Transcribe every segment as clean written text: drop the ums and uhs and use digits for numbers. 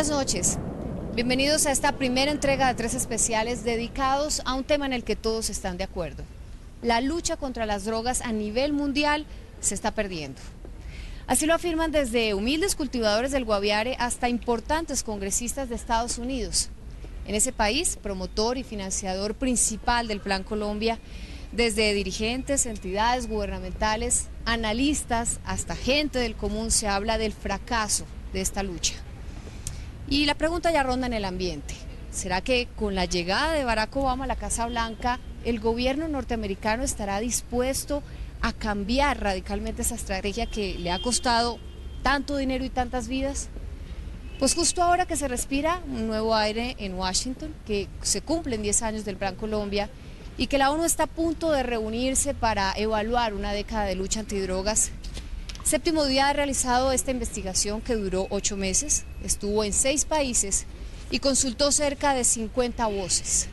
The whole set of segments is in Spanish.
Buenas noches. Bienvenidos a esta primera entrega de 3 especiales dedicados a un tema en el que todos están de acuerdo. La lucha contra las drogas a nivel mundial se está perdiendo. Así lo afirman desde humildes cultivadores del Guaviare hasta importantes congresistas de Estados Unidos. En ese país, promotor y financiador principal del Plan Colombia, desde dirigentes, entidades gubernamentales, analistas, hasta gente del común se habla del fracaso de esta lucha. Y la pregunta ya ronda en el ambiente. ¿Será que con la llegada de Barack Obama a la Casa Blanca, el gobierno norteamericano estará dispuesto a cambiar radicalmente esa estrategia que le ha costado tanto dinero y tantas vidas? Pues justo ahora que se respira un nuevo aire en Washington, que se cumplen 10 años del Plan Colombia y que la ONU está a punto de reunirse para evaluar una década de lucha antidrogas. Séptimo día ha realizado esta investigación que duró 8 meses, estuvo en 6 países y consultó cerca de 50 voces.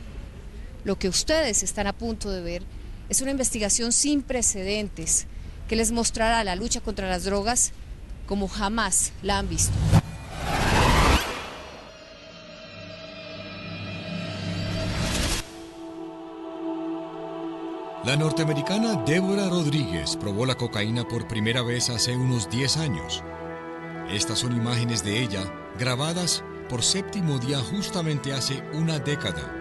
Lo que ustedes están a punto de ver es una investigación sin precedentes que les mostrará la lucha contra las drogas como jamás la han visto. La norteamericana Débora Rodríguez probó la cocaína por primera vez hace unos 10 años. Estas son imágenes de ella grabadas por séptimo día justamente hace una década.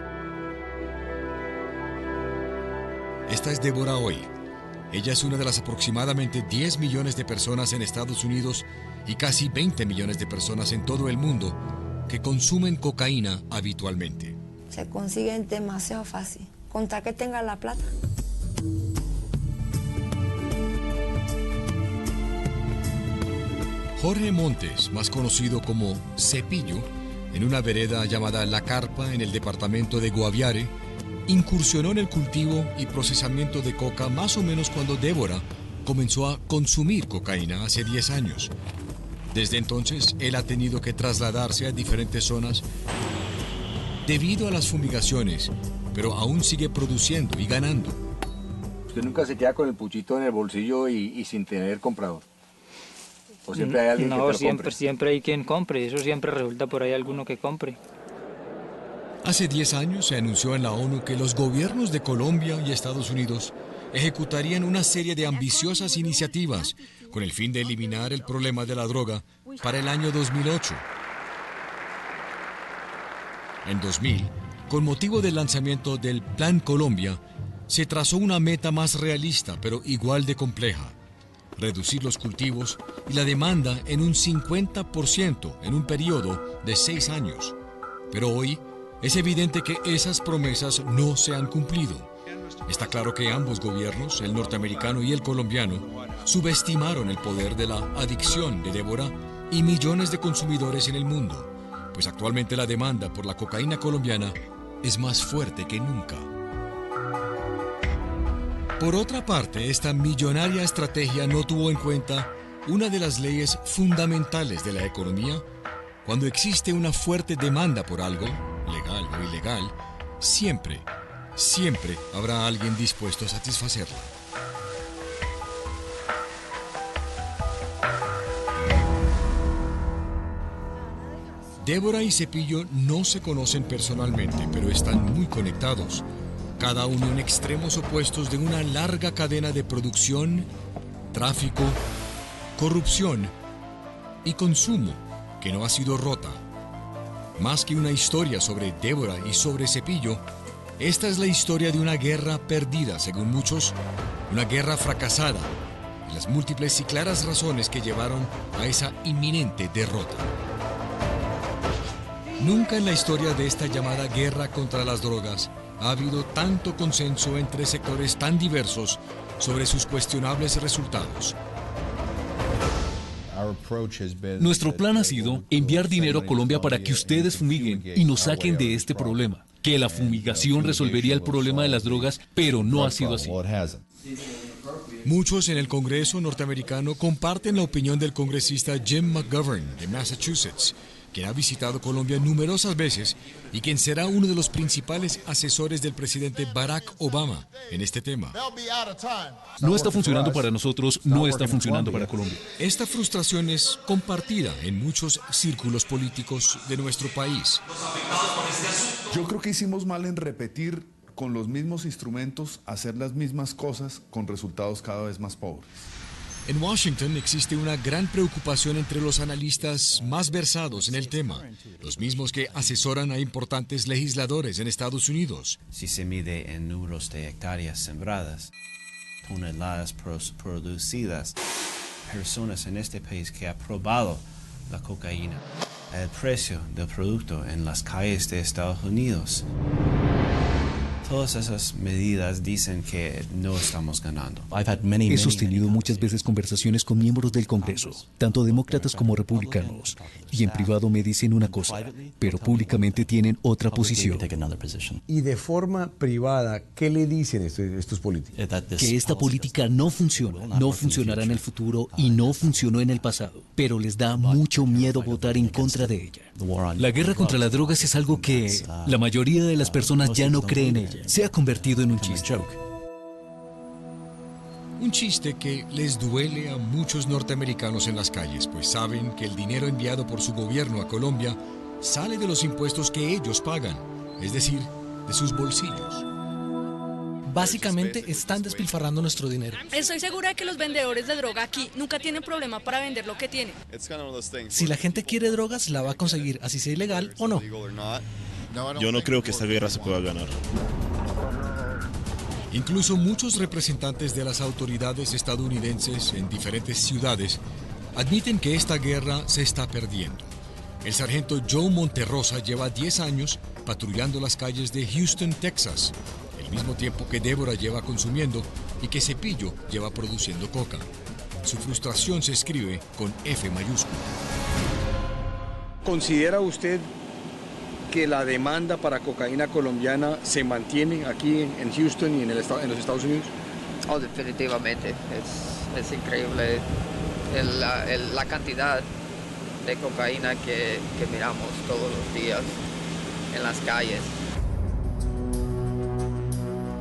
Esta es Débora hoy. Ella es una de las aproximadamente 10 millones de personas en Estados Unidos y casi 20 millones de personas en todo el mundo que consumen cocaína habitualmente. Se consiguen demasiado fácil, contra que tenga la plata. Jorge Montes, más conocido como Cepillo, en una vereda llamada La Carpa en el departamento de Guaviare, incursionó en el cultivo y procesamiento de coca más o menos cuando Débora comenzó a consumir cocaína hace 10 años. Desde entonces, él ha tenido que trasladarse a diferentes zonas debido a las fumigaciones, pero aún sigue produciendo y ganando. Usted nunca se queda con el puchito en el bolsillo y sin tener comprador. ¿O siempre hay alguien que te lo compre? Siempre hay quien compre, eso siempre resulta por ahí alguno que compre. Hace 10 años se anunció en la ONU que los gobiernos de Colombia y Estados Unidos ejecutarían una serie de ambiciosas iniciativas con el fin de eliminar el problema de la droga para el año 2008. En 2000, con motivo del lanzamiento del Plan Colombia, se trazó una meta más realista pero igual de compleja: reducir los cultivos y la demanda en un 50% en un periodo de 6 años. Pero hoy es evidente que esas promesas no se han cumplido. Está claro que ambos gobiernos, el norteamericano y el colombiano, subestimaron el poder de la adicción de Débora y millones de consumidores en el mundo, pues actualmente la demanda por la cocaína colombiana es más fuerte que nunca. Por otra parte, esta millonaria estrategia no tuvo en cuenta una de las leyes fundamentales de la economía. Cuando existe una fuerte demanda por algo, legal o ilegal, siempre habrá alguien dispuesto a satisfacerla. Débora y Cepillo no se conocen personalmente, pero están muy conectados, cada uno en extremos opuestos de una larga cadena de producción, tráfico, corrupción y consumo que no ha sido rota. Más que una historia sobre Débora y sobre Cepillo, esta es la historia de una guerra perdida, según muchos, una guerra fracasada, y las múltiples y claras razones que llevaron a esa inminente derrota. Nunca en la historia de esta llamada guerra contra las drogas ha habido tanto consenso entre sectores tan diversos sobre sus cuestionables resultados. Nuestro plan ha sido enviar dinero a Colombia para que ustedes fumiguen y nos saquen de este problema. Que la fumigación resolvería el problema de las drogas, pero no ha sido así. Muchos en el Congreso norteamericano comparten la opinión del congresista Jim McGovern de Massachusetts, quien ha visitado Colombia numerosas veces y quien será uno de los principales asesores del presidente Barack Obama en este tema. No está funcionando para nosotros, no está funcionando para Colombia. Esta frustración es compartida en muchos círculos políticos de nuestro país. Yo creo que hicimos mal en repetir con los mismos instrumentos, hacer las mismas cosas con resultados cada vez más pobres. En Washington existe una gran preocupación entre los analistas más versados en el tema, los mismos que asesoran a importantes legisladores en Estados Unidos. Si se mide en números de hectáreas sembradas, toneladas producidas, personas en este país que han probado la cocaína, el precio del producto en las calles de Estados Unidos. Todas esas medidas dicen que no estamos ganando. He sostenido muchas veces conversaciones con miembros del Congreso, tanto demócratas como republicanos, y en privado me dicen una cosa, pero públicamente tienen otra posición. Y de forma privada, ¿qué le dicen estos políticos? Que esta política no funciona, no funcionará en el futuro y no funcionó en el pasado, pero les da mucho miedo votar en contra de ella. La guerra contra las drogas es algo que la mayoría de las personas ya no creen en ella. Se ha convertido en un chiste. Un chiste que les duele a muchos norteamericanos en las calles, pues saben que el dinero enviado por su gobierno a Colombia sale de los impuestos que ellos pagan, es decir, de sus bolsillos. Básicamente están despilfarrando nuestro dinero. Estoy segura de que los vendedores de droga aquí nunca tienen problema para vender lo que tienen. Si la gente quiere drogas, la va a conseguir, así sea ilegal o no. Yo no creo que esta guerra se pueda ganar. Incluso muchos representantes de las autoridades estadounidenses en diferentes ciudades admiten que esta guerra se está perdiendo. El sargento Joe Monterrosa lleva 10 años patrullando las calles de Houston, Texas, el mismo tiempo que Débora lleva consumiendo y que Cepillo lleva produciendo coca. Su frustración se escribe con F mayúscula. ¿Considera usted que la demanda para cocaína colombiana se mantiene aquí en Houston y en los Estados Unidos? Oh, definitivamente. Es increíble la cantidad de cocaína que miramos todos los días en las calles.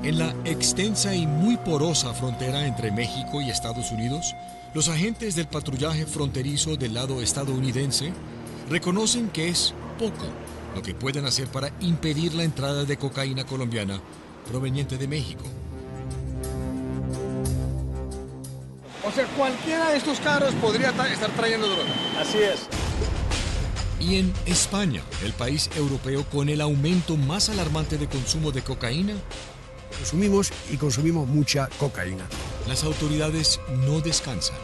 En la extensa y muy porosa frontera entre México y Estados Unidos, los agentes del patrullaje fronterizo del lado estadounidense reconocen que es poco lo que pueden hacer para impedir la entrada de cocaína colombiana proveniente de México. O sea, cualquiera de estos carros podría estar trayendo droga. Así es. Y en España, el país europeo con el aumento más alarmante de consumo de cocaína, consumimos mucha cocaína. las autoridades no descansan.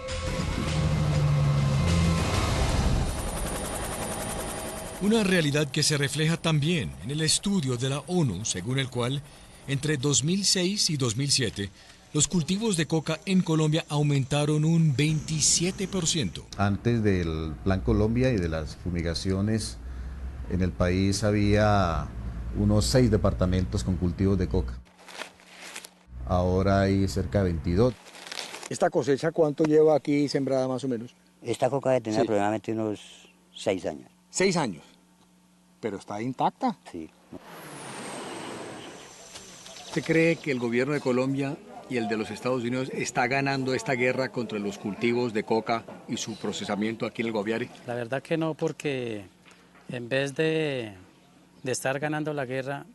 Una realidad que se refleja también en el estudio de la ONU, según el cual, entre 2006 y 2007, los cultivos de coca en Colombia aumentaron un 27%. Antes del Plan Colombia y de las fumigaciones, en el país había unos 6 departamentos con cultivos de coca. Ahora hay cerca de 22. ¿Esta cosecha cuánto lleva aquí sembrada más o menos? Esta coca debe tener aproximadamente unos 6 años. 6 años. ¿Pero está intacta? Sí. ¿Usted cree que el gobierno de Colombia y el de los Estados Unidos está ganando esta guerra contra los cultivos de coca y su procesamiento aquí en el Guaviare? La verdad que no, porque en vez de estar ganando la guerra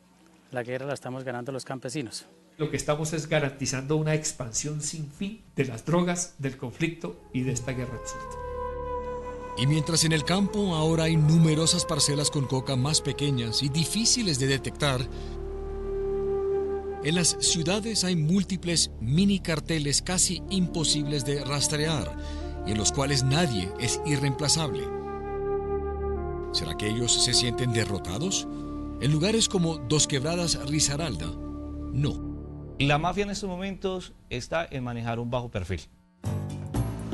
la estamos ganando los campesinos. Lo que estamos es garantizando una expansión sin fin de las drogas, del conflicto y de esta guerra absurda. Y mientras en el campo ahora hay numerosas parcelas con coca más pequeñas y difíciles de detectar, en las ciudades hay múltiples mini carteles casi imposibles de rastrear y en los cuales nadie es irreemplazable. ¿Será que ellos se sienten derrotados? En lugares como Dos Quebradas, Risaralda, no. La mafia en estos momentos está en manejar un bajo perfil.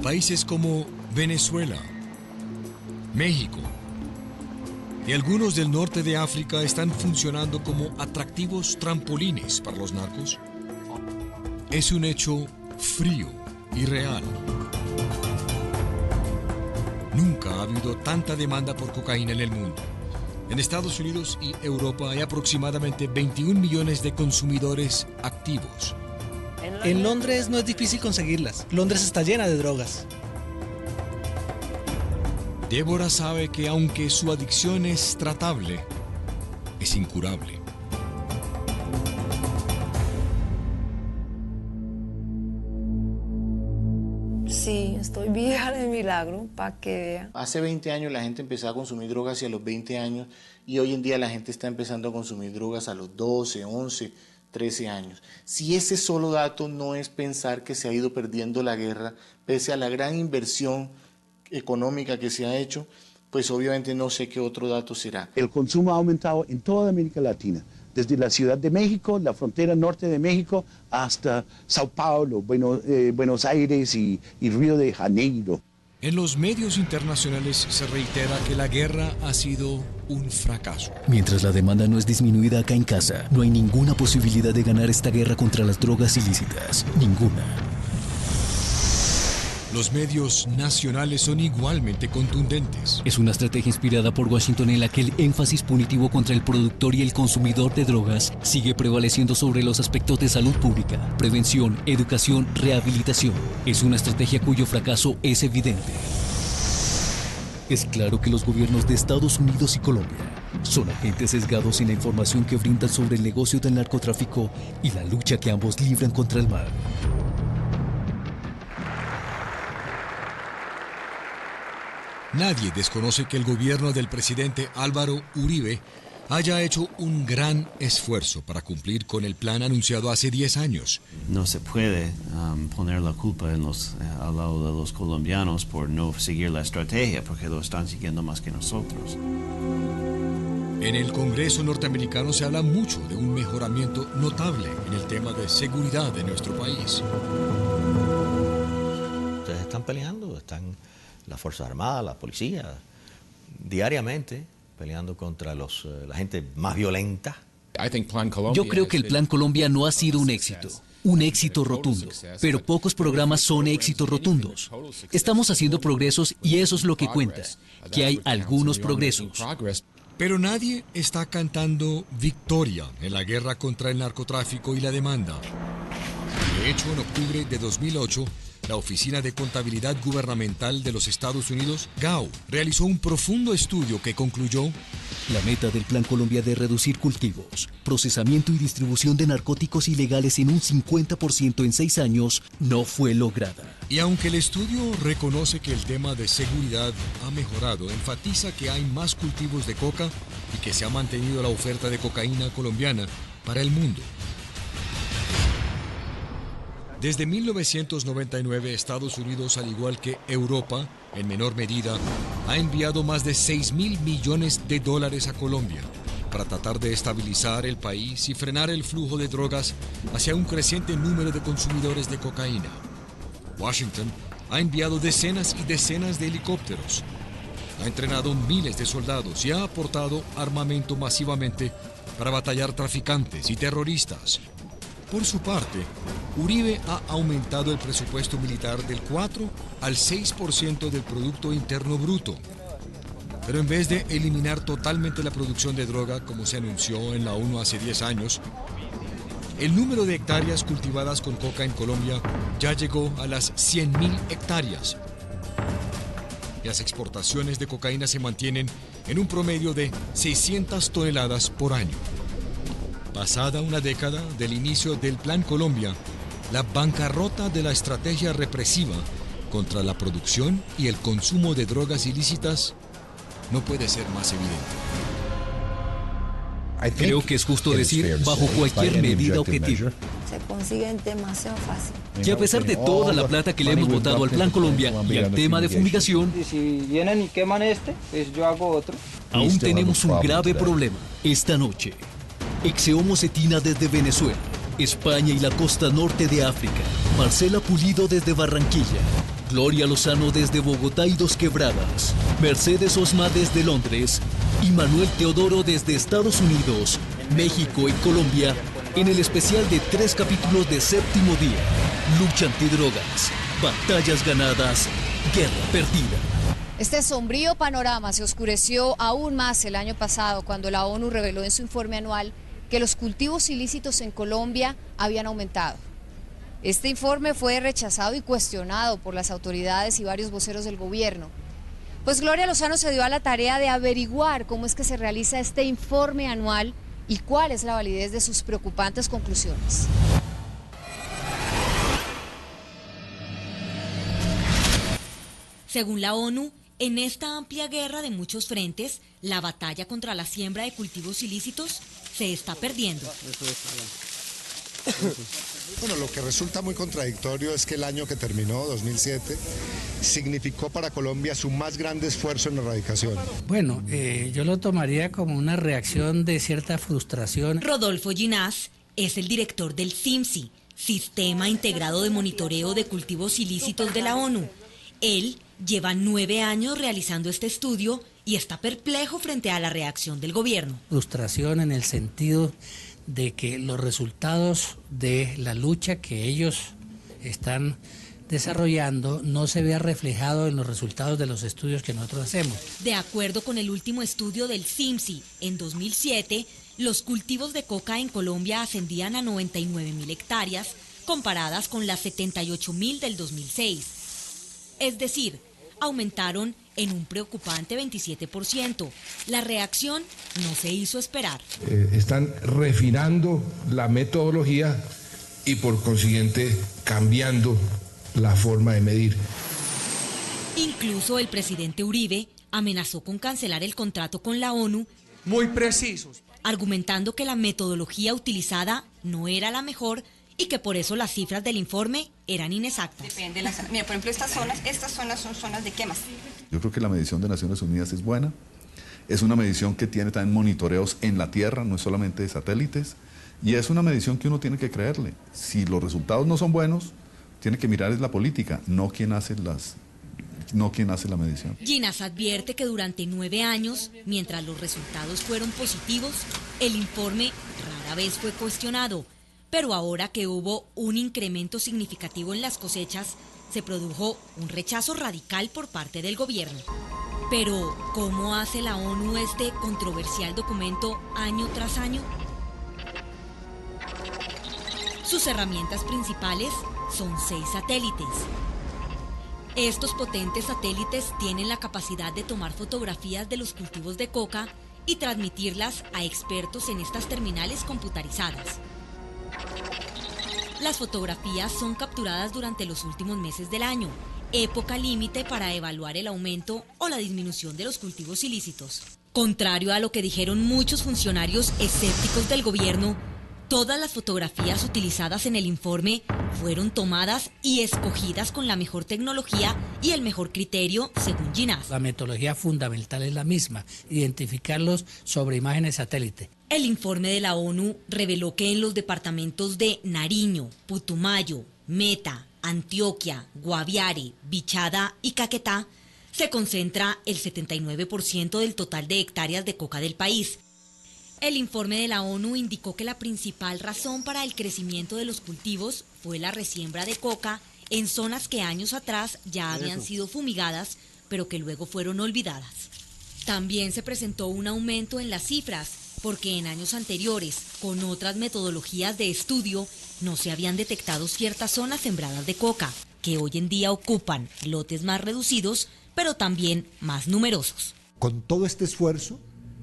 Países como Venezuela, México y algunos del norte de África están funcionando como atractivos trampolines para los narcos. Es un hecho frío y real. Nunca ha habido tanta demanda por cocaína en el mundo. En Estados Unidos y Europa hay aproximadamente 21 millones de consumidores activos. En Londres no es difícil conseguirlas. Londres está llena de drogas. Débora sabe que aunque su adicción es tratable, es incurable. Sí, estoy vieja de milagro, para que vea. Hace 20 años la gente empezaba a consumir drogas hacia los 20 años y hoy en día la gente está empezando a consumir drogas a los 12, 11, 13 años. Si ese solo dato no es pensar que se ha ido perdiendo la guerra, pese a la gran inversión económica que se ha hecho, pues obviamente no sé qué otro dato será. El consumo ha aumentado en toda América Latina, desde la Ciudad de México, la frontera norte de México, hasta Sao Paulo, Buenos Aires y Río de Janeiro. En los medios internacionales se reitera que la guerra ha sido un fracaso. Mientras la demanda no es disminuida acá en casa, no hay ninguna posibilidad de ganar esta guerra contra las drogas ilícitas. Ninguna. Los medios nacionales son igualmente contundentes. Es una estrategia inspirada por Washington en la que el énfasis punitivo contra el productor y el consumidor de drogas sigue prevaleciendo sobre los aspectos de salud pública, prevención, educación, rehabilitación. Es una estrategia cuyo fracaso es evidente. Es claro que los gobiernos de Estados Unidos y Colombia son agentes sesgados en la información que brindan sobre el negocio del narcotráfico y la lucha que ambos libran contra el mal. Nadie desconoce que el gobierno del presidente Álvaro Uribe haya hecho un gran esfuerzo para cumplir con el plan anunciado hace 10 años. No se puede poner la culpa al lado de los colombianos por no seguir la estrategia, porque lo están siguiendo más que nosotros. En el Congreso norteamericano se habla mucho de un mejoramiento notable en el tema de seguridad de nuestro país. Ustedes están peleando, están la Fuerza Armada, la policía, diariamente peleando contra la gente más violenta. Yo creo que el Plan Colombia no ha sido un éxito rotundo, pero pocos programas son éxitos rotundos. Estamos haciendo progresos y eso es lo que cuenta, que hay algunos progresos. Pero nadie está cantando victoria en la guerra contra el narcotráfico y la demanda. De hecho, en octubre de 2008, la Oficina de Contabilidad Gubernamental de los Estados Unidos, GAO, realizó un profundo estudio que concluyó: la meta del Plan Colombia de reducir cultivos, procesamiento y distribución de narcóticos ilegales en un 50% en 6 años no fue lograda. Y aunque el estudio reconoce que el tema de seguridad ha mejorado, enfatiza que hay más cultivos de coca y que se ha mantenido la oferta de cocaína colombiana para el mundo. Desde 1999, Estados Unidos, al igual que Europa, en menor medida, ha enviado más de $6.000 millones a Colombia para tratar de estabilizar el país y frenar el flujo de drogas hacia un creciente número de consumidores de cocaína. Washington ha enviado decenas y decenas de helicópteros, ha entrenado miles de soldados y ha aportado armamento masivamente para batallar traficantes y terroristas. Por su parte, Uribe ha aumentado el presupuesto militar del 4 al 6% del Producto Interno Bruto. Pero en vez de eliminar totalmente la producción de droga, como se anunció en la ONU hace 10 años, el número de hectáreas cultivadas con coca en Colombia ya llegó a las 100.000 hectáreas. Las exportaciones de cocaína se mantienen en un promedio de 600 toneladas por año. Pasada una década del inicio del Plan Colombia, la bancarrota de la estrategia represiva contra la producción y el consumo de drogas ilícitas no puede ser más evidente. Creo que es justo decir, bajo cualquier medida objetiva, Se consiguen demasiado fácil. que a pesar de toda la plata que le hemos botado al Plan Colombia y al tema de fumigación, Y si vienen y queman pues yo hago otro. aún tenemos un grave problema. Esta noche, Exeomo Cetina desde Venezuela, España y la costa norte de África, Marcela Pulido desde Barranquilla, Gloria Lozano desde Bogotá y Dos Quebradas, Mercedes Osma desde Londres y Manuel Teodoro desde Estados Unidos, México y Colombia, en el especial de 3 capítulos de Séptimo Día. Lucha antidrogas, batallas ganadas, guerra perdida. Este sombrío panorama se oscureció aún más el año pasado cuando la ONU reveló en su informe anual que los cultivos ilícitos en Colombia habían aumentado. Este informe fue rechazado y cuestionado por las autoridades y varios voceros del gobierno. Pues Gloria Lozano se dio a la tarea de averiguar cómo es que se realiza este informe anual y cuál es la validez de sus preocupantes conclusiones. Según la ONU, en esta amplia guerra de muchos frentes, la batalla contra la siembra de cultivos ilícitos se está perdiendo. Bueno, lo que resulta muy contradictorio es que el año que terminó, 2007, significó para Colombia su más grande esfuerzo en la erradicación. Bueno, yo lo tomaría como una reacción de cierta frustración. Rodolfo Ginás es el director del SIMSI, Sistema Integrado de Monitoreo de Cultivos Ilícitos de la ONU. Él lleva 9 años realizando este estudio y está perplejo frente a la reacción del gobierno. Frustración en el sentido de que los resultados de la lucha que ellos están desarrollando no se vea reflejado en los resultados de los estudios que nosotros hacemos. De acuerdo con el último estudio del SIMSI, en 2007, los cultivos de coca en Colombia ascendían a 99.000 hectáreas, comparadas con las 78.000 del 2006. Es decir, aumentaron en un preocupante 27%. La reacción no se hizo esperar. Están refinando la metodología y por consiguiente cambiando la forma de medir. Incluso el presidente Uribe amenazó con cancelar el contrato con la ONU. Muy precisos. Argumentando que la metodología utilizada no era la mejor y que por eso las cifras del informe eran inexactas. Depende de la zona. Mira, por ejemplo, estas zonas son zonas de quemas. Yo creo que la medición de Naciones Unidas es buena. Es una medición que tiene también monitoreos en la Tierra, no es solamente de satélites. Y es una medición que uno tiene que creerle. Si los resultados no son buenos, tiene que mirar es la política, no quién hace la medición. Ginás advierte que durante 9 años, mientras los resultados fueron positivos, el informe rara vez fue cuestionado. Pero ahora que hubo un incremento significativo en las cosechas, se produjo un rechazo radical por parte del gobierno. Pero, ¿cómo hace la ONU este controversial documento año tras año? Sus herramientas principales son 6 satélites. Estos potentes satélites tienen la capacidad de tomar fotografías de los cultivos de coca y transmitirlas a expertos en estas terminales computarizadas. Las fotografías son capturadas durante los últimos meses del año, época límite para evaluar el aumento o la disminución de los cultivos ilícitos. Contrario a lo que dijeron muchos funcionarios escépticos del gobierno, todas las fotografías utilizadas en el informe fueron tomadas y escogidas con la mejor tecnología y el mejor criterio, según Ginás. La metodología fundamental es la misma, identificarlos sobre imágenes satélite. El informe de la ONU reveló que en los departamentos de Nariño, Putumayo, Meta, Antioquia, Guaviare, Bichada y Caquetá se concentra el 79% del total de hectáreas de coca del país. El informe de la ONU indicó que la principal razón para el crecimiento de los cultivos fue la resiembra de coca en zonas que años atrás ya habían sido fumigadas, pero que luego fueron olvidadas. También se presentó un aumento en las cifras, porque en años anteriores, con otras metodologías de estudio, no se habían detectado ciertas zonas sembradas de coca, que hoy en día ocupan lotes más reducidos, pero también más numerosos. Con todo este esfuerzo,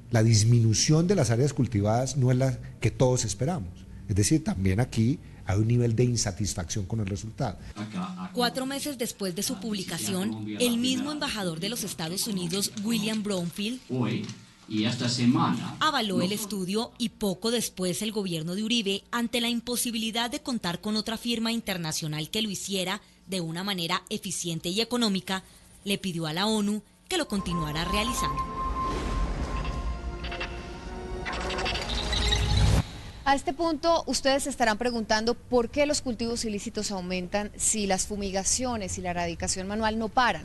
la disminución de las áreas cultivadas no es la que todos esperamos. Es decir, también aquí hay un nivel de insatisfacción con el resultado. 4 meses después de su publicación, el mismo embajador de los Estados Unidos, William Brownfield, y esta semana avaló el estudio y poco después el gobierno de Uribe, ante la imposibilidad de contar con otra firma internacional que lo hiciera de una manera eficiente y económica, le pidió a la ONU que lo continuara realizando. A este punto, ustedes se estarán preguntando por qué los cultivos ilícitos aumentan si las fumigaciones y la erradicación manual no paran.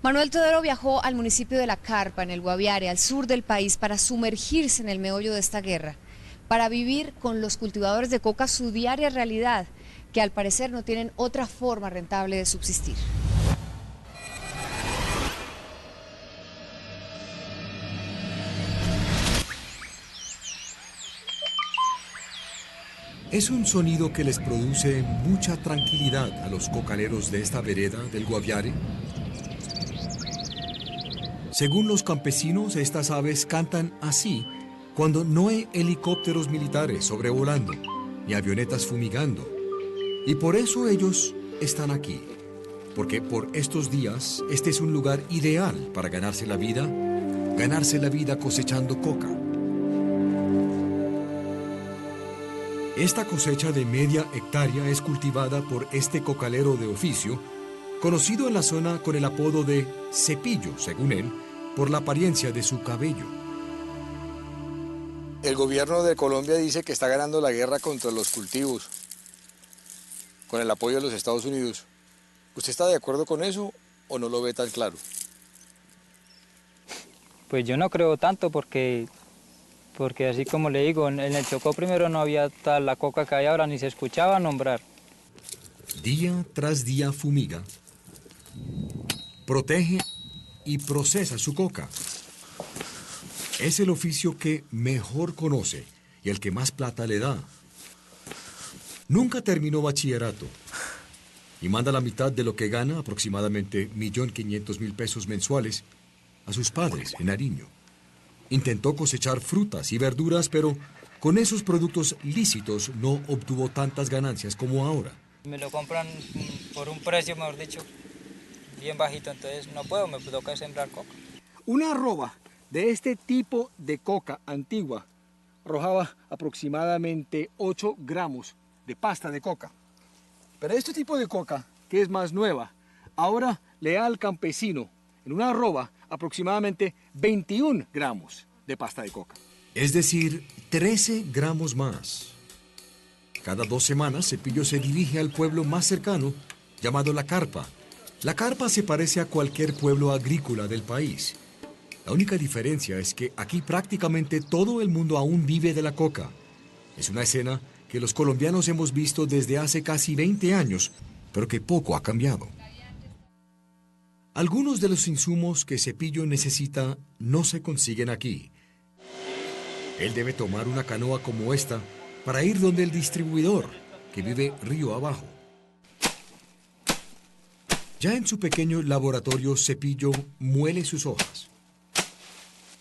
Manuel Todero viajó al municipio de La Carpa, en el Guaviare, al sur del país, para sumergirse en el meollo de esta guerra, para vivir con los cultivadores de coca su diaria realidad, que al parecer no tienen otra forma rentable de subsistir. Es un sonido que les produce mucha tranquilidad a los cocaleros de esta vereda del Guaviare. Según los campesinos, estas aves cantan así cuando no hay helicópteros militares sobrevolando ni avionetas fumigando. Y por eso ellos están aquí, porque por estos días este es un lugar ideal para ganarse la vida cosechando coca. Esta cosecha de media hectárea es cultivada por este cocalero de oficio, conocido en la zona con el apodo de Cepillo, según él, por la apariencia de su cabello. El gobierno de Colombia dice que está ganando la guerra contra los cultivos, con el apoyo de los Estados Unidos. ¿Usted está de acuerdo con eso o no lo ve tan claro? Pues yo no creo tanto porque así como le digo, en el Chocó primero no había tal la coca que hay ahora, ni se escuchaba nombrar. Día tras día fumiga, protege y procesa su coca. Es el oficio que mejor conoce y el que más plata le da. Nunca terminó bachillerato y manda la mitad de lo que gana, aproximadamente 1.500.000 pesos mensuales, a sus padres en Nariño. Intentó cosechar frutas y verduras, pero con esos productos lícitos no obtuvo tantas ganancias como ahora. Me lo compran por un precio, mejor dicho, bien bajito, entonces no puedo, me toca sembrar coca. Una arroba de este tipo de coca antigua arrojaba aproximadamente 8 gramos de pasta de coca. Pero este tipo de coca, que es más nueva, ahora le da al campesino en una arroba aproximadamente 21 gramos de pasta de coca. Es decir, 13 gramos más. Cada 2 semanas, Cepillo se dirige al pueblo más cercano, llamado La Carpa. La Carpa se parece a cualquier pueblo agrícola del país. La única diferencia es que aquí prácticamente todo el mundo aún vive de la coca. Es una escena que los colombianos hemos visto desde hace casi 20 años, pero que poco ha cambiado. Algunos de los insumos que Cepillo necesita no se consiguen aquí. Él debe tomar una canoa como esta para ir donde el distribuidor, que vive río abajo. Ya en su pequeño laboratorio, Cepillo muele sus hojas.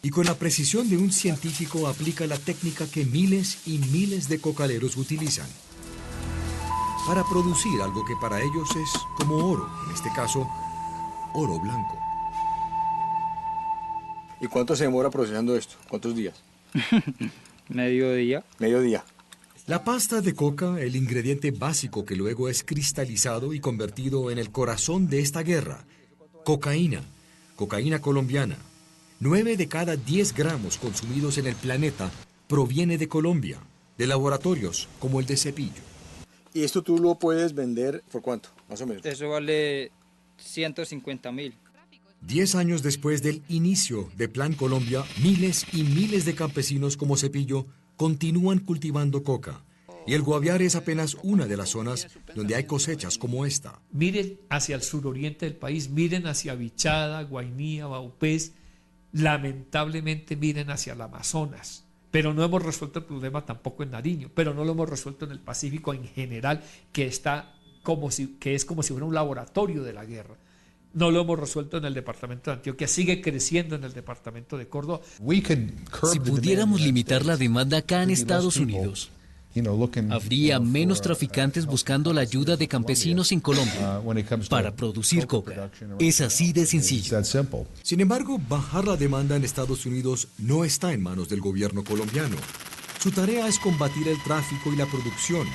Y con la precisión de un científico aplica la técnica que miles y miles de cocaleros utilizan para producir algo que para ellos es como oro, en este caso, oro blanco. ¿Y cuánto se demora procesando esto? ¿Cuántos días? Mediodía. Mediodía. La pasta de coca, el ingrediente básico que luego es cristalizado y convertido en el corazón de esta guerra. Cocaína colombiana. 9 de cada 10 gramos consumidos en el planeta proviene de Colombia, de laboratorios como el de Cepillo. ¿Y esto tú lo puedes vender por cuánto, más o menos? Eso vale 150.000. 10 años después del inicio de Plan Colombia, miles y miles de campesinos como Cepillo continúan cultivando coca. Y el Guaviare es apenas una de las zonas donde hay cosechas como esta. Miren hacia el suroriente del país, miren hacia Vichada, Guainía, Vaupés, lamentablemente miren hacia el Amazonas. Pero no hemos resuelto el problema tampoco en Nariño, pero no lo hemos resuelto en el Pacífico en general, que es como si fuera un laboratorio de la guerra. No lo hemos resuelto en el departamento de Antioquia, sigue creciendo en el departamento de Córdoba. Si pudiéramos limitar la demanda acá en Estados Unidos, habría menos traficantes buscando la ayuda de campesinos en Colombia para producir coca. Es así de sencillo. Sin embargo, bajar la demanda en Estados Unidos no está en manos del gobierno colombiano. Su tarea es combatir el tráfico y la producción.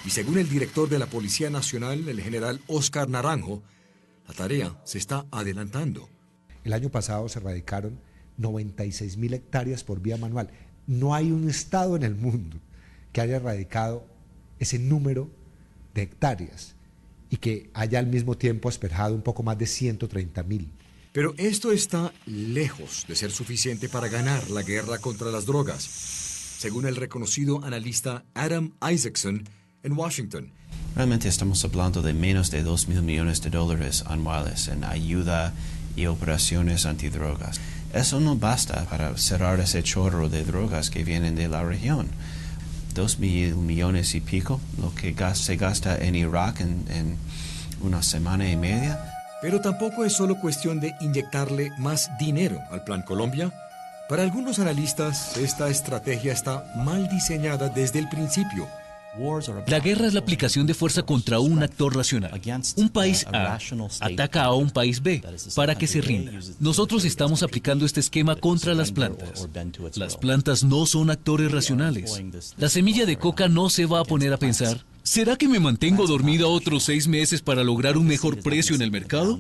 Y según el director de la Policía Nacional, el general Oscar Naranjo, la tarea se está adelantando. El año pasado se erradicaron 96.000 hectáreas por vía manual. No hay un estado en el mundo que haya erradicado ese número de hectáreas y que haya al mismo tiempo asperjado un poco más de 130.000. Pero esto está lejos de ser suficiente para ganar la guerra contra las drogas, según el reconocido analista Adam Isaacson en Washington. Realmente estamos hablando de menos de $2,000 millones anuales en ayuda y operaciones antidrogas. Eso no basta para cerrar ese chorro de drogas que vienen de la región. 2 millones y pico, lo que se gasta en Irak en una semana y media. Pero tampoco es solo cuestión de inyectarle más dinero al Plan Colombia. Para algunos analistas, esta estrategia está mal diseñada desde el principio. La guerra es la aplicación de fuerza contra un actor racional. Un país A ataca a un país B para que se rinda. Nosotros estamos aplicando este esquema contra las plantas. Las plantas no son actores racionales. La semilla de coca no se va a poner a pensar: ¿será que me mantengo dormida otros 6 meses para lograr un mejor precio en el mercado?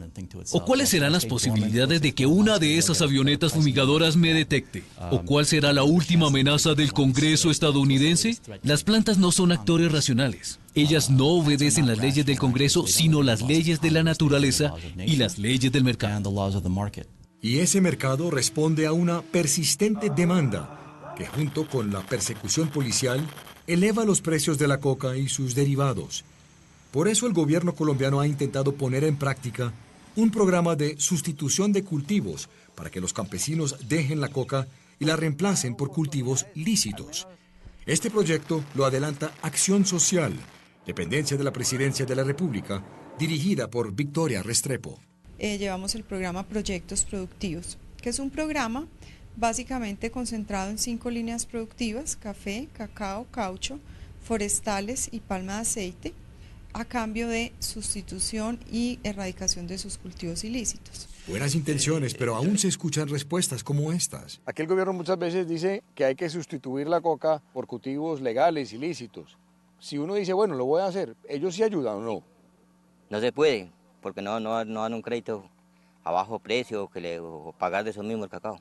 ¿O cuáles serán las posibilidades de que una de esas avionetas fumigadoras me detecte? ¿O cuál será la última amenaza del Congreso estadounidense? Las plantas no son actores racionales. Ellas no obedecen las leyes del Congreso, sino las leyes de la naturaleza y las leyes del mercado. Y ese mercado responde a una persistente demanda que, junto con la persecución policial, eleva los precios de la coca y sus derivados. Por eso el gobierno colombiano ha intentado poner en práctica un programa de sustitución de cultivos para que los campesinos dejen la coca y la reemplacen por cultivos lícitos. Este proyecto lo adelanta Acción Social, dependencia de la Presidencia de la República, dirigida por Victoria Restrepo. Llevamos el programa Proyectos Productivos, que es un programa básicamente concentrado en 5 líneas productivas: café, cacao, caucho, forestales y palma de aceite, a cambio de sustitución y erradicación de sus cultivos ilícitos. Buenas intenciones, pero aún se escuchan respuestas como estas. Aquí el gobierno muchas veces dice que hay que sustituir la coca por cultivos legales, ilícitos. Si uno dice, bueno, lo voy a hacer, ¿ellos sí ayudan o no? No se puede, porque no dan un crédito a bajo precio o pagar de eso mismo el cacao.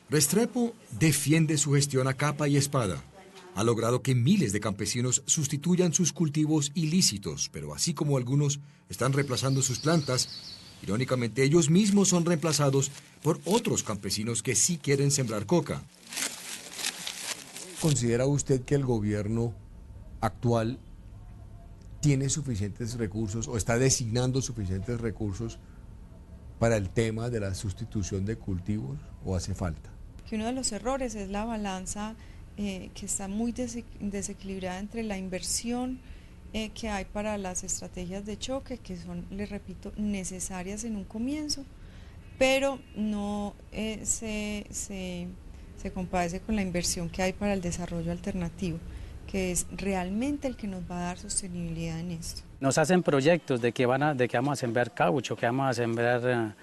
Restrepo defiende su gestión a capa y espada. Ha logrado que miles de campesinos sustituyan sus cultivos ilícitos, pero así como algunos están reemplazando sus plantas, irónicamente ellos mismos son reemplazados por otros campesinos que sí quieren sembrar coca. ¿Considera usted que el gobierno actual tiene suficientes recursos o está designando suficientes recursos para el tema de la sustitución de cultivos o hace falta? Que uno de los errores es la balanza que está muy desequilibrada entre la inversión que hay para las estrategias de choque, que son, les repito, necesarias en un comienzo, pero no se compadece con la inversión que hay para el desarrollo alternativo, que es realmente el que nos va a dar sostenibilidad en esto. Nos hacen proyectos de que vamos a sembrar caucho, que vamos a sembrar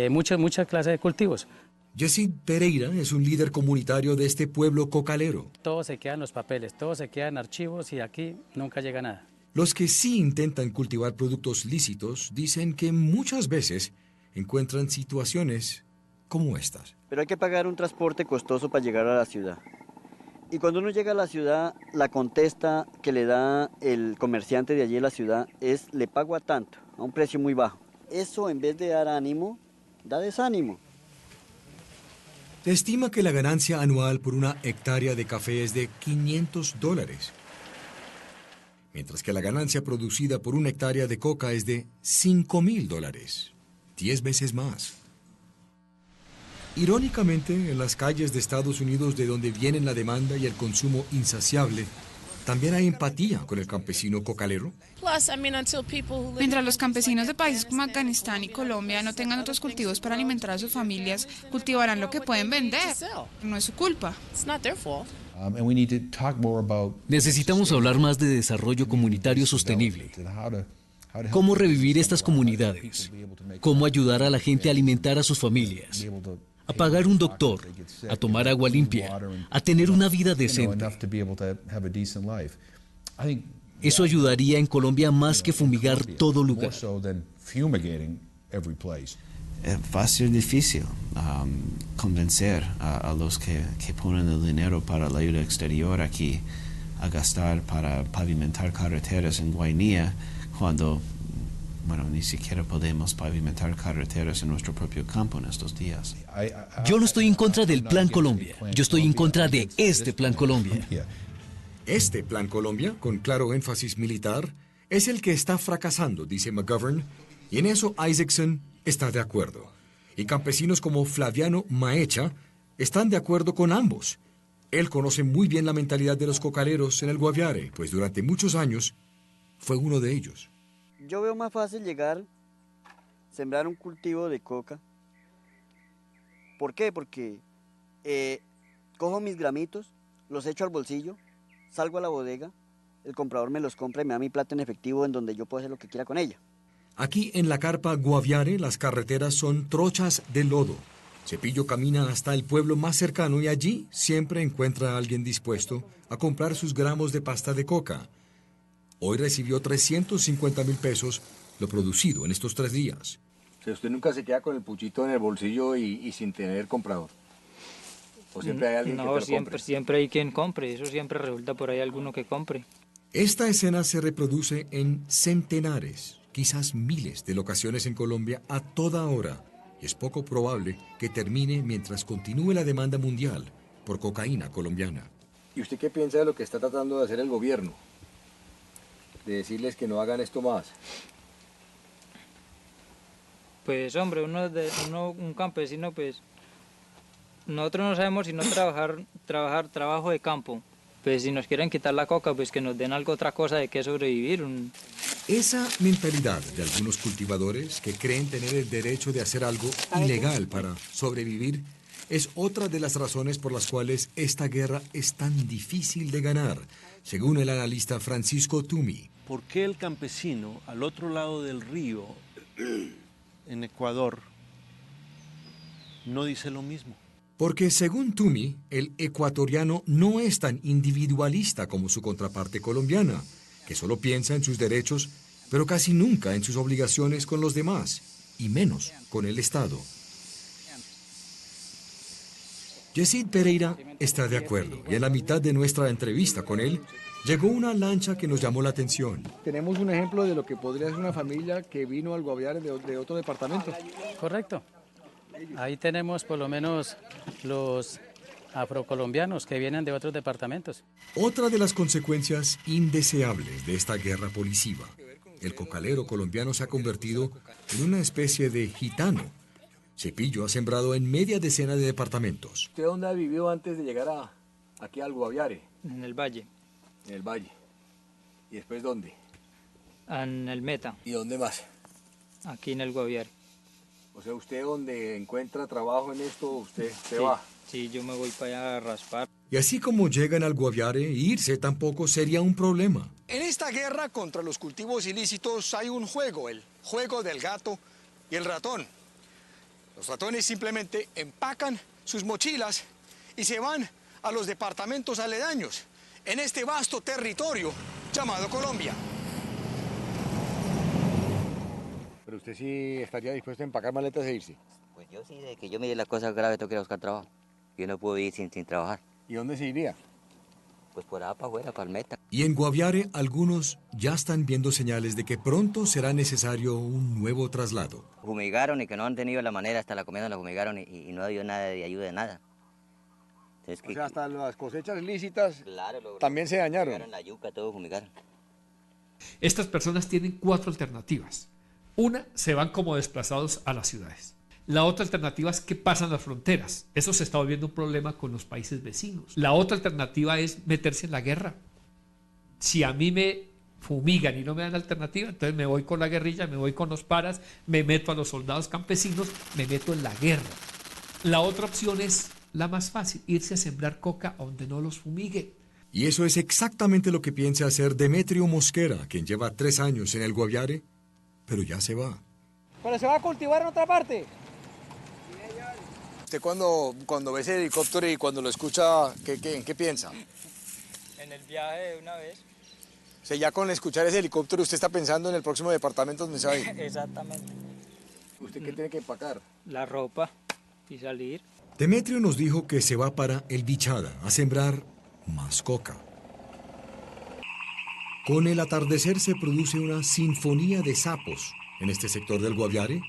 muchas clases de cultivos. Yesid Pereira es un líder comunitario de este pueblo cocalero. Todo se queda en los papeles, todo se queda en archivos y aquí nunca llega nada. Los que sí intentan cultivar productos lícitos dicen que muchas veces encuentran situaciones como estas. Pero hay que pagar un transporte costoso para llegar a la ciudad. Y cuando uno llega a la ciudad, la contesta que le da el comerciante de allí en la ciudad es: le pago a tanto, a un precio muy bajo. Eso, en vez de dar ánimo, da desánimo. Se estima que la ganancia anual por una hectárea de café es de $500, mientras que la ganancia producida por una hectárea de coca es de $5,000, 10 veces más. Irónicamente, en las calles de Estados Unidos, de donde vienen la demanda y el consumo insaciable, también hay empatía con el campesino cocalero. Mientras los campesinos de países como Afganistán y Colombia no tengan otros cultivos para alimentar a sus familias, cultivarán lo que pueden vender. No es su culpa. Necesitamos hablar más de desarrollo comunitario sostenible. ¿Cómo revivir estas comunidades? ¿Cómo ayudar a la gente a alimentar a sus familias? A pagar un doctor, a tomar agua limpia, a tener una vida decente. Eso ayudaría en Colombia más que fumigar todo lugar. Va a ser difícil convencer a los que ponen el dinero para la ayuda exterior aquí a gastar para pavimentar carreteras en Guainía cuando, bueno, ni siquiera podemos pavimentar carreteras en nuestro propio campo en estos días. Yo no estoy en contra del Plan Colombia. Yo estoy en contra de este Plan Colombia. Este Plan Colombia, con claro énfasis militar, es el que está fracasando, dice McGovern, y en eso Isaacson está de acuerdo. Y campesinos como Flaviano Maecha están de acuerdo con ambos. Él conoce muy bien la mentalidad de los cocaleros en el Guaviare, pues durante muchos años fue uno de ellos. Yo veo más fácil llegar, sembrar un cultivo de coca. ¿Por qué? Porque cojo mis gramitos, los echo al bolsillo, salgo a la bodega, el comprador me los compra y me da mi plata en efectivo en donde yo puedo hacer lo que quiera con ella. Aquí en la carpa Guaviare las carreteras son trochas de lodo. Cepillo camina hasta el pueblo más cercano y allí siempre encuentra a alguien dispuesto a comprar sus gramos de pasta de coca. Hoy recibió 350.000 pesos lo producido en estos 3 días. O sea, usted nunca se queda con el puchito en el bolsillo y sin tener comprador. ¿O siempre hay alguien que te lo compre? Siempre hay quien compre, eso siempre resulta por ahí alguno que compre. Esta escena se reproduce en centenares, quizás miles de locaciones en Colombia a toda hora. Y es poco probable que termine mientras continúe la demanda mundial por cocaína colombiana. ¿Y usted qué piensa de lo que está tratando de hacer el gobierno? De decirles que no hagan esto más. Pues hombre, un campesino, pues nosotros no sabemos sino trabajo de campo. Pues si nos quieren quitar la coca, pues que nos den algo, otra cosa de qué sobrevivir. Esa mentalidad de algunos cultivadores que creen tener el derecho de hacer algo ilegal para sobrevivir es otra de las razones por las cuales esta guerra es tan difícil de ganar, según el analista Francisco Tumi. ¿Por qué el campesino al otro lado del río, en Ecuador, no dice lo mismo? Porque según Tumi, el ecuatoriano no es tan individualista como su contraparte colombiana, que solo piensa en sus derechos, pero casi nunca en sus obligaciones con los demás, y menos con el Estado. Yesid Pereira está de acuerdo, y en la mitad de nuestra entrevista con él, llegó una lancha que nos llamó la atención. Tenemos un ejemplo de lo que podría ser una familia que vino al Guaviare de otro departamento. Correcto. Ahí tenemos por lo menos los afrocolombianos que vienen de otros departamentos. Otra de las consecuencias indeseables de esta guerra policiva. El cocalero colombiano se ha convertido en una especie de gitano. Cepillo ha sembrado en media decena de departamentos. ¿Usted dónde ha vivido antes de llegar aquí al Guaviare? En el Valle. En el Valle. ¿Y después dónde? En el Meta. ¿Y dónde más? Aquí en el Guaviare. O sea, usted donde encuentra trabajo en esto, usted se va. Sí, yo me voy para allá a raspar. Y así como llegan al Guaviare, irse tampoco sería un problema. En esta guerra contra los cultivos ilícitos hay un juego, el juego del gato y el ratón. Los ratones simplemente empacan sus mochilas y se van a los departamentos aledaños, en este vasto territorio llamado Colombia. ¿Pero usted sí estaría dispuesto a empacar maletas e irse? Pues yo sí, de que yo me di la cosa grave, tengo que ir a buscar trabajo. Yo no puedo ir sin trabajar. ¿Y dónde se iría? Pues por allá para afuera, para el Meta. Y en Guaviare algunos ya están viendo señales de que pronto será necesario un nuevo traslado. Fumigaron y que no han tenido la manera, hasta la comida la fumigaron y no ha habido nada de ayuda de nada. Entonces, o sea, hasta las cosechas ilícitas también se dañaron. Fumigaron la yuca, todo fumigaron. Estas personas tienen 4 alternativas. Una, se van como desplazados a las ciudades. La otra alternativa es que pasan las fronteras. Eso se está volviendo un problema con los países vecinos. La otra alternativa es meterse en la guerra. Si a mí me fumigan y no me dan alternativa, entonces me voy con la guerrilla, me voy con los paras, me meto a los soldados campesinos, me meto en la guerra. La otra opción es la más fácil, irse a sembrar coca donde no los fumiguen. Y eso es exactamente lo que piensa hacer Demetrio Mosquera, quien lleva 3 años en el Guaviare, pero ya se va. ¿Pero se va a cultivar en otra parte? ¿Usted cuando ve ese helicóptero y cuando lo escucha, ¿en qué piensa? En el viaje de una vez. O sea, ya con escuchar ese helicóptero, usted está pensando en el próximo departamento donde se va a ir. Exactamente. ¿Usted qué tiene que empacar? La ropa y salir. Demetrio nos dijo que se va para El Bichada a sembrar más coca. Con el atardecer se produce una sinfonía de sapos. En este sector del Guaviare,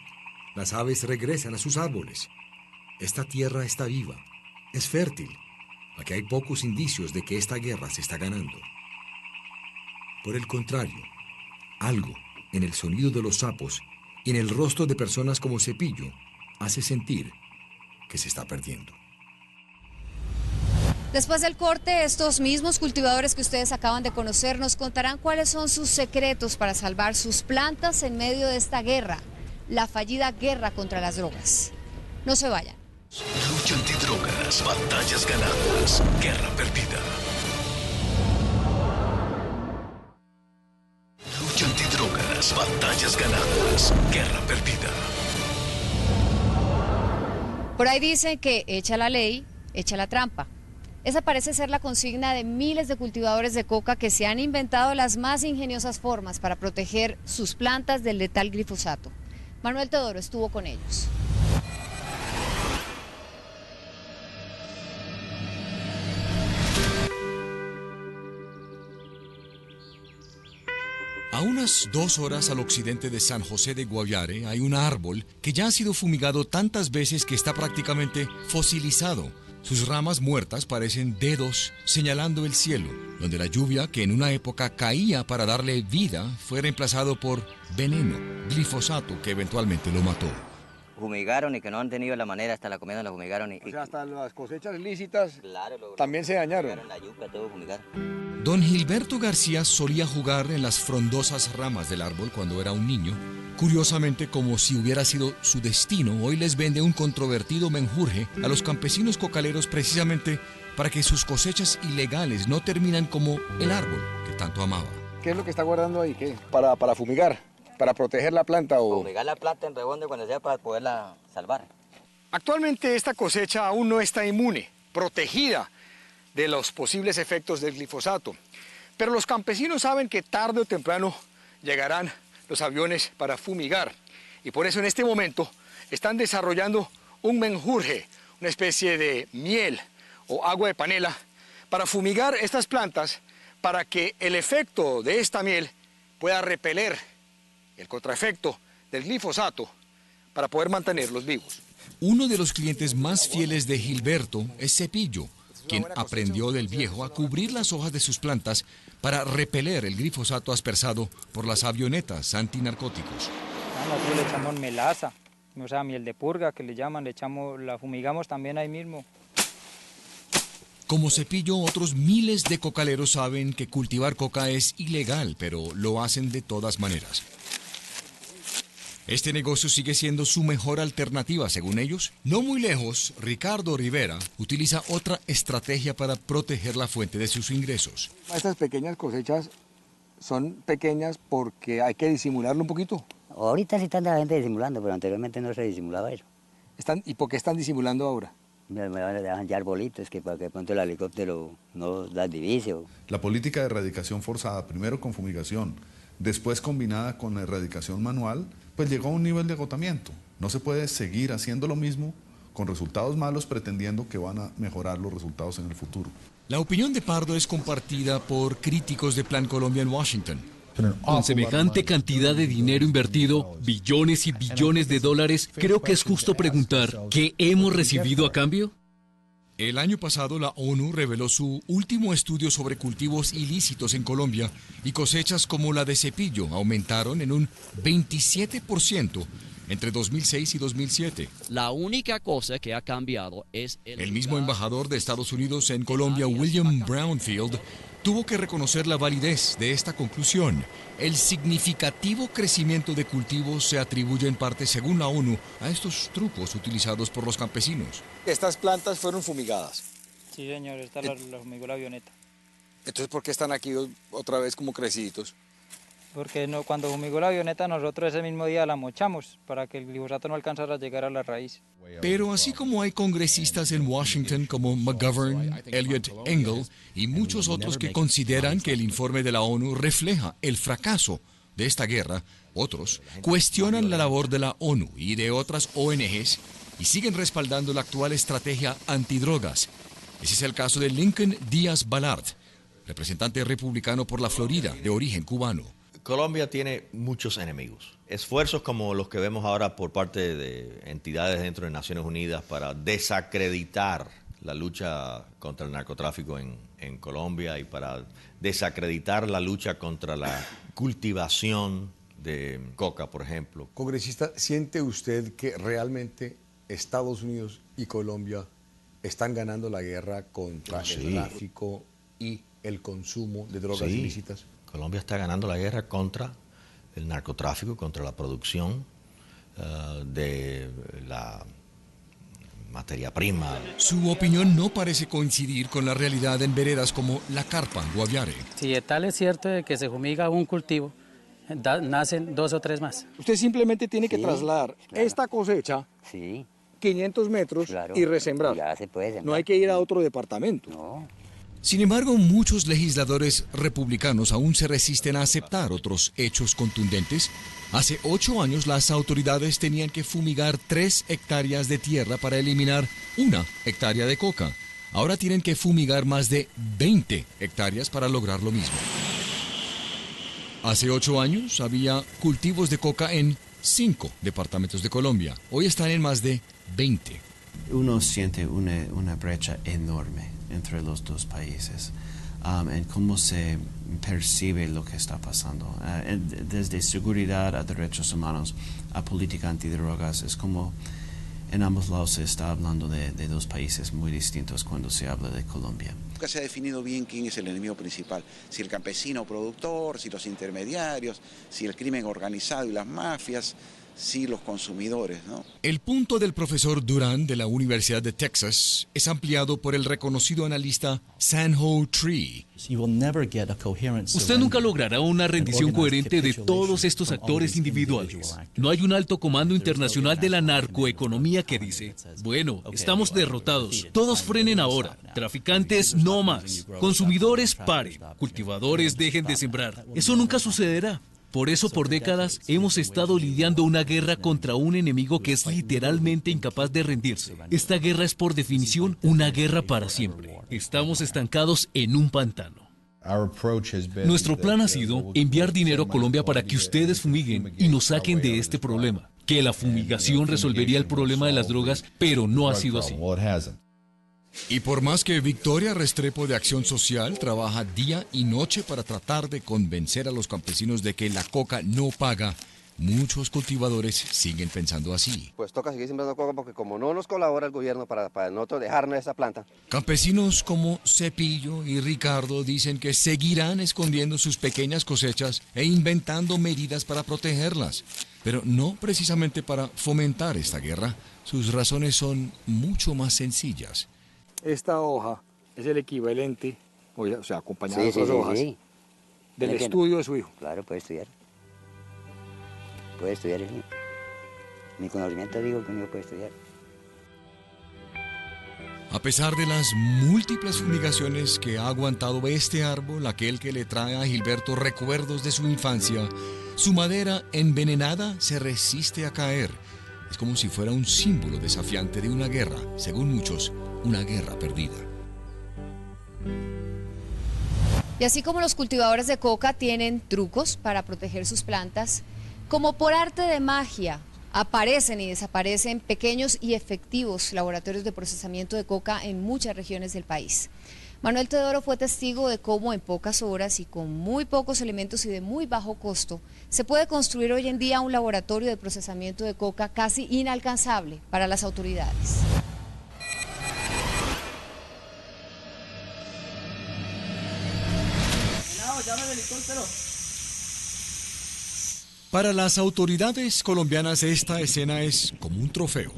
las aves regresan a sus árboles. Esta tierra está viva, es fértil. Aquí hay pocos indicios de que esta guerra se está ganando. Por el contrario, algo en el sonido de los sapos y en el rostro de personas como Cepillo hace sentir que se está perdiendo. Después del corte, estos mismos cultivadores que ustedes acaban de conocer nos contarán cuáles son sus secretos para salvar sus plantas en medio de esta guerra, la fallida guerra contra las drogas. No se vayan. Lucha antidrogas, batallas ganadas, guerra perdida. Lucha antidrogas, batallas ganadas, guerra perdida. Por ahí dicen que echa la ley, echa la trampa. Esa parece ser la consigna de miles de cultivadores de coca que se han inventado las más ingeniosas formas para proteger sus plantas del letal glifosato. Manuel Teodoro estuvo con ellos. A unas 2 horas al occidente de San José de Guaviare hay un árbol que ya ha sido fumigado tantas veces que está prácticamente fosilizado. Sus ramas muertas parecen dedos señalando el cielo, donde la lluvia que en una época caía para darle vida fue reemplazado por veneno, glifosato, que eventualmente lo mató. Fumigaron y que no han tenido la manera, hasta la comida la fumigaron. O sea, hasta las cosechas lícitas claro, también se dañaron. La yuca, todo fumigaron. Don Gilberto García solía jugar en las frondosas ramas del árbol cuando era un niño. Curiosamente, como si hubiera sido su destino, hoy les vende un controvertido menjurje a los campesinos cocaleros precisamente para que sus cosechas ilegales no terminan como el árbol que tanto amaba. ¿Qué es lo que está guardando ahí? ¿Qué? Para fumigar, para proteger la planta o... Fumigar la planta en rebondo cuando sea para poderla salvar. Actualmente esta cosecha aún no está inmune, protegida de los posibles efectos del glifosato. Pero los campesinos saben que tarde o temprano llegarán los aviones para fumigar. Y por eso en este momento están desarrollando un menjurje, una especie de miel o agua de panela, para fumigar estas plantas para que el efecto de esta miel pueda repeler el contraefecto del glifosato para poder mantenerlos vivos. Uno de los clientes más fieles de Gilberto es Cepillo, quien aprendió del viejo a cubrir las hojas de sus plantas para repeler el glifosato aspersado por las avionetas antinarcóticos. Nosotros le echamos melaza, o sea, miel de purga que le llaman, la fumigamos también ahí mismo. Como Cepillo, otros miles de cocaleros saben que cultivar coca es ilegal, pero lo hacen de todas maneras. Este negocio sigue siendo su mejor alternativa, según ellos. No muy lejos, Ricardo Rivera utiliza otra estrategia para proteger la fuente de sus ingresos. Estas pequeñas cosechas son pequeñas porque hay que disimularlo un poquito. Ahorita sí están la gente disimulando, pero anteriormente no se disimulaba eso. ¿Y por qué están disimulando ahora? Me dejan ya arbolitos que para que de pronto el helicóptero no da divisio. La política de erradicación forzada, primero con fumigación, después combinada con la erradicación manual, pues llegó a un nivel de agotamiento. No se puede seguir haciendo lo mismo con resultados malos pretendiendo que van a mejorar los resultados en el futuro. La opinión de Pardo es compartida por críticos de Plan Colombia en Washington. Con semejante cantidad de dinero invertido, billones y billones de dólares, creo que es justo preguntar, ¿qué hemos recibido a cambio? El año pasado la ONU reveló su último estudio sobre cultivos ilícitos en Colombia y cosechas como la de Cepillo aumentaron en un 27% entre 2006 y 2007. La única cosa que ha cambiado es el mismo embajador de Estados Unidos en Colombia, William Brownfield, tuvo que reconocer la validez de esta conclusión. El significativo crecimiento de cultivos se atribuye en parte, según la ONU, a estos trucos utilizados por los campesinos. Estas plantas fueron fumigadas. Sí, señor, esta la fumigó la avioneta. Entonces, ¿por qué están aquí otra vez como creciditos? Porque cuando fumigó la avioneta nosotros ese mismo día la mochamos para que el glifosato no alcanzara a llegar a la raíz. Pero así como hay congresistas en Washington como McGovern, Elliot Engel y muchos otros que consideran que el informe de la ONU refleja el fracaso de esta guerra, otros cuestionan la labor de la ONU y de otras ONGs y siguen respaldando la actual estrategia antidrogas. Ese es el caso de Lincoln Díaz Balart, representante republicano por la Florida, de origen cubano. Colombia tiene muchos enemigos. Esfuerzos como los que vemos ahora por parte de entidades dentro de Naciones Unidas para desacreditar la lucha contra el narcotráfico en Colombia y para desacreditar la lucha contra la cultivación de coca, por ejemplo. Congresista, ¿siente usted que realmente Estados Unidos y Colombia están ganando la guerra contra el tráfico y el consumo de drogas ilícitas. Colombia está ganando la guerra contra el narcotráfico, contra la producción de la materia prima. Su opinión no parece coincidir con la realidad en veredas como La Carpa, Guaviare. Si de tal es cierto de que se fumiga un cultivo, nacen 2 o 3 más. Usted simplemente tiene que trasladar esta cosecha 500 metros y resembrar. Ya se puede sembrar. No hay que ir a otro departamento. Sin embargo, muchos legisladores republicanos aún se resisten a aceptar otros hechos contundentes. Hace 8 años las autoridades tenían que fumigar 3 hectáreas de tierra para eliminar 1 hectárea de coca. Ahora tienen que fumigar más de 20 hectáreas para lograr lo mismo. Hace 8 años había cultivos de coca en 5 departamentos de Colombia. Hoy están en más de 20. Uno siente una brecha enorme entre los dos países en cómo se percibe lo que está pasando. Desde seguridad a derechos humanos a política antidrogas, es como en ambos lados se está hablando de 2 países muy distintos cuando se habla de Colombia. Nunca se ha definido bien quién es el enemigo principal, si el campesino productor, si los intermediarios, si el crimen organizado y las mafias, si los consumidores, ¿no? El punto del profesor Durán de la Universidad de Texas es ampliado por el reconocido analista Sanho Tree. Usted nunca logrará una rendición coherente de todos estos actores individuales. No hay un alto comando internacional de la narcoeconomía que dice, bueno, estamos derrotados, todos frenen ahora, traficantes no más, consumidores paren, cultivadores dejen de sembrar. Eso nunca sucederá. Por eso, por décadas, hemos estado lidiando una guerra contra un enemigo que es literalmente incapaz de rendirse. Esta guerra es, por definición, una guerra para siempre. Estamos estancados en un pantano. Nuestro plan ha sido enviar dinero a Colombia para que ustedes fumiguen y nos saquen de este problema. Que la fumigación resolvería el problema de las drogas, pero no ha sido así. Y por más que Victoria Restrepo de Acción Social trabaja día y noche para tratar de convencer a los campesinos de que la coca no paga, muchos cultivadores siguen pensando así. Pues toca seguir sembrando coca porque como no nos colabora el gobierno para nosotros dejarnos esa planta. Campesinos como Cepillo y Ricardo dicen que seguirán escondiendo sus pequeñas cosechas e inventando medidas para protegerlas, pero no precisamente para fomentar esta guerra. Sus razones son mucho más sencillas. Esta hoja es el equivalente, o sea, acompañada de otras hojas, del estudio de su hijo. Claro, puede estudiar. Puede estudiar el niño. Mi conocimiento digo que un niño puede estudiar. A pesar de las múltiples fumigaciones que ha aguantado este árbol, aquel que le trae a Gilberto recuerdos de su infancia, su madera envenenada se resiste a caer. Es como si fuera un símbolo desafiante de una guerra, según muchos, una guerra perdida. Y así como los cultivadores de coca tienen trucos para proteger sus plantas, como por arte de magia aparecen y desaparecen pequeños y efectivos laboratorios de procesamiento de coca en muchas regiones del país. Manuel Teodoro fue testigo de cómo en pocas horas y con muy pocos elementos y de muy bajo costo se puede construir hoy en día un laboratorio de procesamiento de coca casi inalcanzable para las autoridades. Para las autoridades colombianas esta escena es como un trofeo.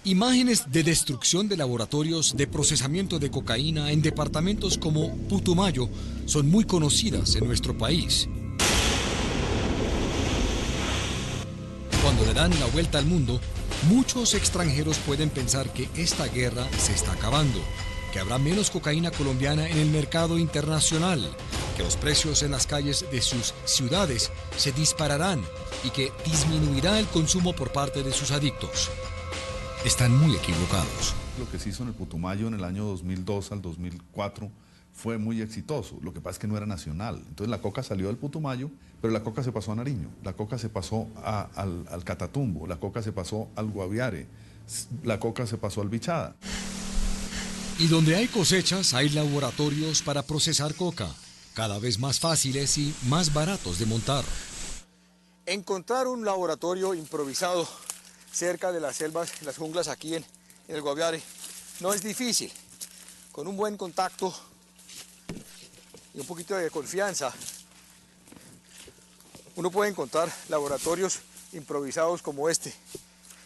Imágenes de destrucción de laboratorios de procesamiento de cocaína en departamentos como Putumayo son muy conocidas en nuestro país. Cuando le dan la vuelta al mundo, muchos extranjeros pueden pensar que esta guerra se está acabando, que habrá menos cocaína colombiana en el mercado internacional, que los precios en las calles de sus ciudades se dispararán y que disminuirá el consumo por parte de sus adictos. Están muy equivocados. Lo que se hizo en el Putumayo en el año 2002 al 2004 fue muy exitoso. Lo que pasa es que no era nacional. Entonces la coca salió del Putumayo, pero la coca se pasó a Nariño, la coca se pasó al Catatumbo, la coca se pasó al Guaviare, la coca se pasó al Bichada. Y donde hay cosechas, hay laboratorios para procesar coca, cada vez más fáciles y más baratos de montar. Encontrar un laboratorio improvisado cerca de las selvas, las junglas aquí en el Guaviare no es difícil. Con un buen contacto y un poquito de confianza, uno puede encontrar laboratorios improvisados como este.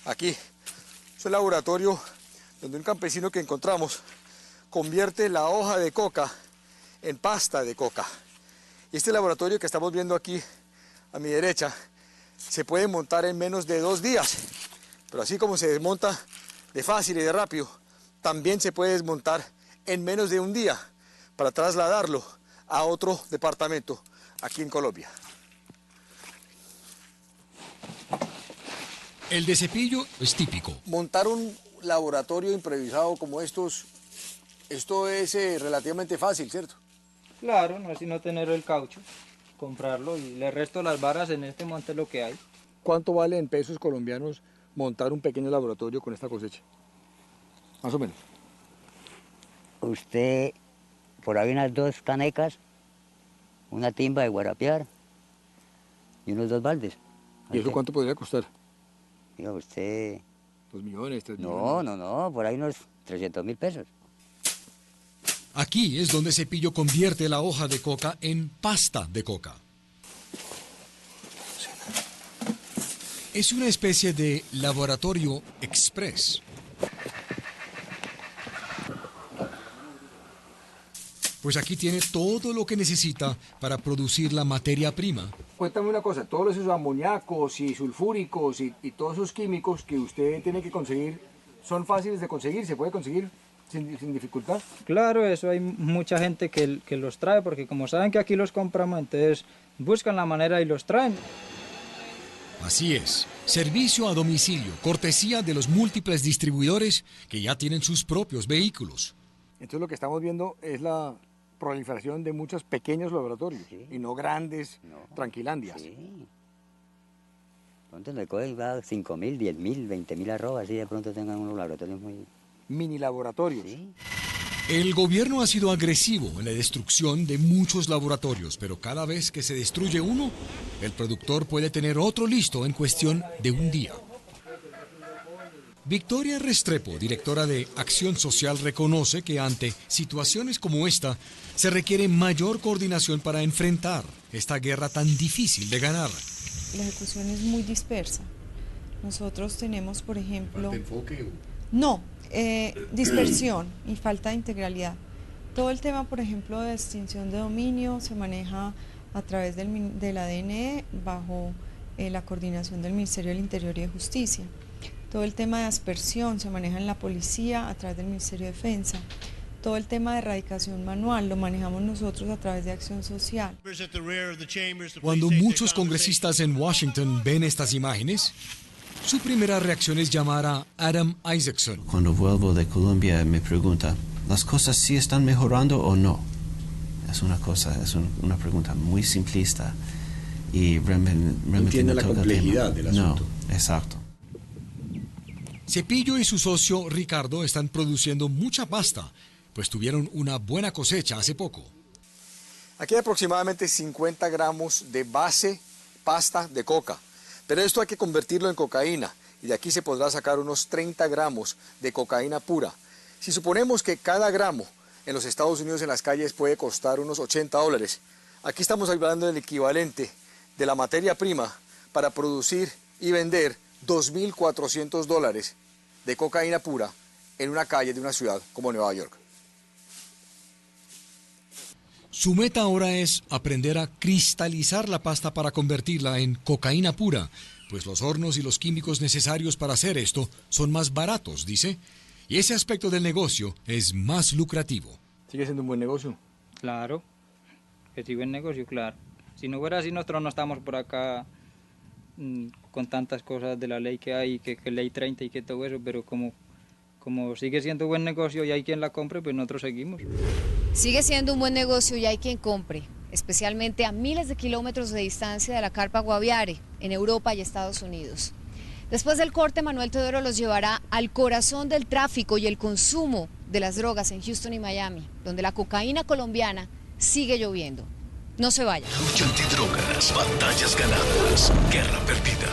Aquí es un laboratorio donde un campesino que encontramos convierte la hoja de coca en pasta de coca. Y este laboratorio que estamos viendo aquí a mi derecha se puede montar en menos de 2 días. Pero así como se desmonta de fácil y de rápido, también se puede desmontar en menos de 1 día para trasladarlo a otro departamento aquí en Colombia. El de Cepillo es típico. Montar un laboratorio improvisado como estos, esto es relativamente fácil, ¿cierto? Claro, no es sino tener el caucho, comprarlo y le resto las varas en este monte lo que hay. ¿Cuánto vale en pesos colombianos montar un pequeño laboratorio con esta cosecha? Más o menos. Usted, por ahí unas 2 canecas, una timba de guarapiar y unos 2 baldes. ¿Y eso cuánto podría costar? Diga usted... 2 millones, 3 millones. No, por ahí unos 300.000 pesos. Aquí es donde Cepillo convierte la hoja de coca en pasta de coca. Es una especie de laboratorio express. Pues aquí tiene todo lo que necesita para producir la materia prima. Cuéntame una cosa, todos esos amoníacos y sulfúricos y todos esos químicos que usted tiene que conseguir, ¿son fáciles de conseguir? ¿Se puede conseguir sin dificultad? Claro, eso hay mucha gente que los trae, porque como saben que aquí los compramos, entonces buscan la manera y los traen. Así es, servicio a domicilio, cortesía de los múltiples distribuidores que ya tienen sus propios vehículos. Entonces lo que estamos viendo es la proliferación de muchos pequeños laboratorios, sí, y no grandes tranquilandias. Sí. Pronto le cogen 5.000, 10.000, 20.000 arrobas, así de pronto tengan unos laboratorios muy... Mini laboratorios. Sí. El gobierno ha sido agresivo en la destrucción de muchos laboratorios, pero cada vez que se destruye uno, el productor puede tener otro listo en cuestión de 1 día. Victoria Restrepo, directora de Acción Social, reconoce que ante situaciones como esta se requiere mayor coordinación para enfrentar esta guerra tan difícil de ganar. La ejecución es muy dispersa. Nosotros tenemos, por ejemplo... ¿Falta enfoque? No, dispersión y falta de integralidad. Todo el tema, por ejemplo, de extinción de dominio se maneja a través del ADN bajo la coordinación del Ministerio del Interior y de Justicia. Todo el tema de aspersión se maneja en la policía a través del Ministerio de Defensa. Todo el tema de erradicación manual lo manejamos nosotros a través de Acción Social. Cuando muchos congresistas en Washington ven estas imágenes, su primera reacción es llamar a Adam Isaacson. Cuando vuelvo de Colombia me pregunta, ¿las cosas sí están mejorando o no? Es una pregunta muy simplista y realmente no entiende la complejidad del asunto. No, exacto. Cepillo y su socio Ricardo están produciendo mucha pasta, pues tuvieron una buena cosecha hace poco. Aquí hay aproximadamente 50 gramos de base pasta de coca, pero esto hay que convertirlo en cocaína y de aquí se podrá sacar unos 30 gramos de cocaína pura. Si suponemos que cada gramo en los Estados Unidos en las calles puede costar unos $80, aquí estamos hablando del equivalente de la materia prima para producir y vender $2.400 de cocaína pura en una calle de una ciudad como Nueva York. Su meta ahora es aprender a cristalizar la pasta para convertirla en cocaína pura, pues los hornos y los químicos necesarios para hacer esto son más baratos, dice, y ese aspecto del negocio es más lucrativo. ¿Sigue siendo un buen negocio? Claro, que sí, buen negocio, claro. Si no fuera así, nosotros no estamos por acá con tantas cosas de la ley que hay, que ley 30 y que todo eso, pero como sigue siendo buen negocio y hay quien la compre, pues nosotros seguimos. Sigue siendo un buen negocio y hay quien compre, especialmente a miles de kilómetros de distancia de la carpa Guaviare, en Europa y Estados Unidos. Después del corte, Manuel Teodoro los llevará al corazón del tráfico y el consumo de las drogas en Houston y Miami, donde la cocaína colombiana sigue lloviendo. No se vayan. Lucha antidrogas, batallas ganadas, guerra perdida.